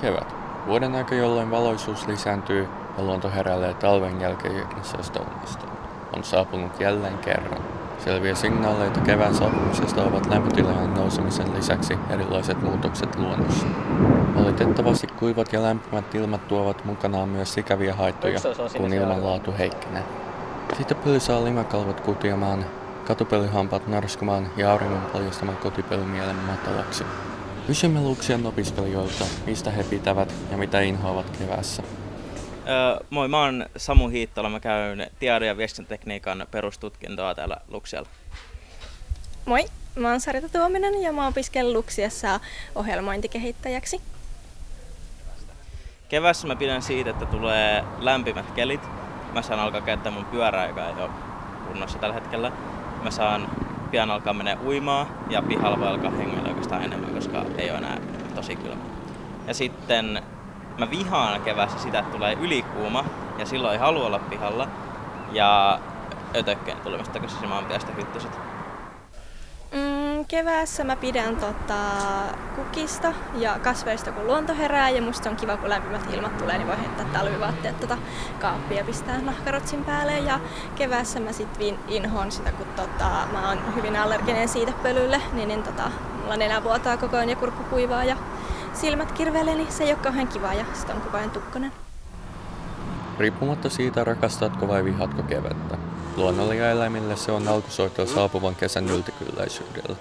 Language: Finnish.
kevät. Vuoden aika, jolloin valoisuus lisääntyy ja luonto heräilee talven jälkeisestä unesta, on saapunut jälleen kerran. Selviä signaaleita kevään saapumisesta ovat lämpötilojen nousemisen lisäksi erilaiset muutokset luonnossa. Valitettavasti kuivat ja lämpimät ilmat tuovat mukanaan myös ikäviä haittoja, kun ilmanlaatu heikkenee. Siitepöly saa limakalvot kutiamaan, katupölyhampaat narskumaan ja auringon paljastaman kotipölymielen matalaksi. Kysymme Luxian opiskelijoilta, mistä he pitävät ja mitä inhoavat keväässä. Moi, mä oon Samu Hiittola. Mä käyn tiedon- ja viestintätekniikan perustutkintoa täällä Luxialla. Moi, mä oon Sarita Tuominen ja mä opiskelen Luxiassa ohjelmointikehittäjäksi. Keväässä mä pidän siitä, että tulee lämpimät kelit. Mä saan alkaa käyttää mun pyörää, joka ei ole kunnossa tällä hetkellä. Mä saan pian alkaa mennä uimaa ja pihalla voi alkaa hengailla oikeastaan enemmän, koska ei ole enää tosi kylmä. Ja sitten mä vihaan keväässä sitä, että tulee ylikuuma ja silloin ei halua olla pihalla. Ja ötökkeen tulemista takaisin maanpiasta hyttyset. Keväässä mä pidän kukista ja kasveista, kun luonto herää, ja musta on kiva, kun lämpimät ilmat tulee, niin voi heittää talvivaatteet kaappia ja pistää nahkarotsin päälle. Ja keväässä mä sit inhoon sitä, kun mä oon hyvin allerginen siitepölylle, niin mulla nenä vuotaa koko ajan ja kurkku kuivaa ja silmät kirvelee, niin se ei ole kauhean kiva ja sit on koko ajan tukkonen. Riippumatta siitä, rakastatko vai vihaatko kevättä, luonnolle ja eläimille se on alkusoittoa saapuvan kesän yltäkylläisyydellä.